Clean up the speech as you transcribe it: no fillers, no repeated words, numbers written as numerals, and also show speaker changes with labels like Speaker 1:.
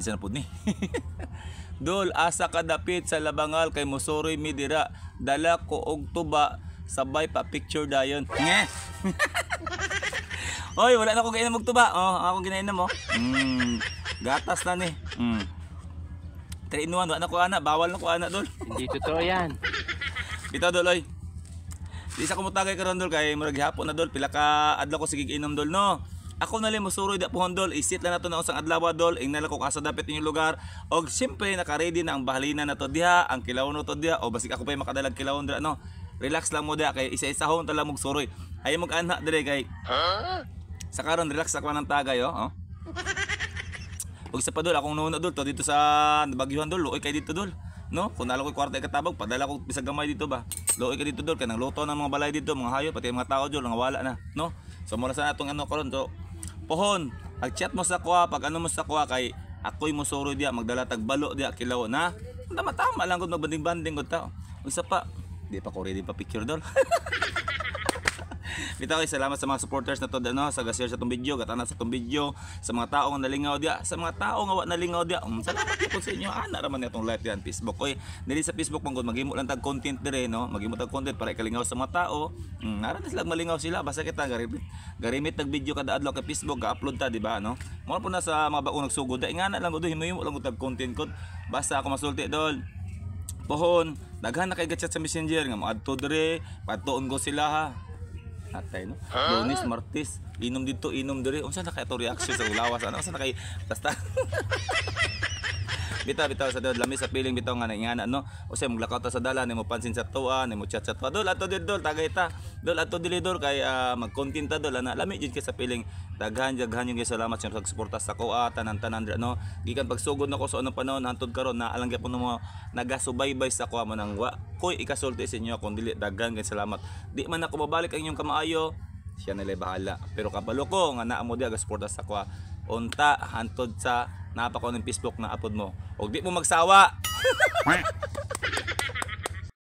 Speaker 1: siya na pud ni. Dol, asa ka dapit sa labangal kay Mosoroy midira. Dala ko og tuba sabay pa picture dayon. Nge. Oy, wala na akong kainom og tuba. Oh, akong ginainom mo. Gatas na ni. 3 in 1, wala na ko ana, bawal na ko ana dol.
Speaker 2: Hindi totoo yan.
Speaker 1: Bitaw dol oy. Di sa kumutagay karon dol kay murag gihapon na dol, pila ka adlaw ko sige inom dol no. Ako na lang Mosoroy da pohon dol, isit lang nato na usang adlaw dol, ing nala ko asa dapit inyong lugar. Og siyempre naka-ready na ang bahalina na to diha, ang kilawon no to diha, o basig ako pa makadalag kilawon dira no. Relax lang mo diha kay isa-isahon ta lang Mosoroy. Ay mag anha dire kay. Sa karon relax ako nang tagay oh. Og sa pa dol akong nuno dol to dito sa Bagyuhan dol, oy kay dito dol. No, kung nalo ko kwarta katabog, padala ko bisag gamay dito ba. Looy ka dito dol kanang luto ng mga balay dito, mga hayop pati mga tao dol nga wala na, no? So mura sa atong ano karon to. Pohon, pag-chat mo sa kuha, pag ano mo sa kuha kay ako'y Mosoroy diya, magdala tag balo diya kilaw na. Tama lang gud magbanding-banding gud ta. Unsa pa? Di pa ko ready pa picture dol. Bitaw salamat sa mga supporters na to no, sa ga-share sa tong video, gatana sa tong video, sa mga tawo nga nalingaw diya, sa mga tawo nga wa nalingaw diya. Salamat po sa inyo. Ana ra man itong live diyan Facebook. Oy, dili sa Facebook mangod maghimo lang tag content dire no, maghimo tag content para ikalingaw sa mga tao. Nara na sila malingaw sila basta kita garimit tag video kada adlaw kay Facebook ga-upload ta di ba no. Mo po na sa mga bagong nagsugod dai nga na lang gud himo lang tag content kod. Basta ako masulti dol. Pohon, daghan na kay gatchat sa Messenger nga moadto dire, patuon ko sila ha. Atay no. Lunes, Martes, inom dito, inom dire. Unsa na kay to reaction sa ulawas ano? Unsa na kay basta. Bitaw sa dol lami sa piling bitaw nga ingana no. Usay maglakaw ta sa dala nimo pansin sa tuwa, nimo chat pa dol ato dol tagay ta. Dol ato dili dol kay magkontent ta dol ana lami jud kay sa piling. Daghan yung salamat sa pagsuporta sa kuha tanan-tanan no. Gikan pagsugod nako sa anong panahon hantod karon na alang gyapon mo nagasubaybay sa kuha mo nang wa koy ikasulti sa inyo kun dili daghan kay salamat. Di man ako babalik ang inyong kamaayo. Siya na lay bahala. Pero kabalo ko nga naa mo di agasuporta sa kuha. Unta hantod sa napako ng Facebook na upload mo. Og di mo magsawa.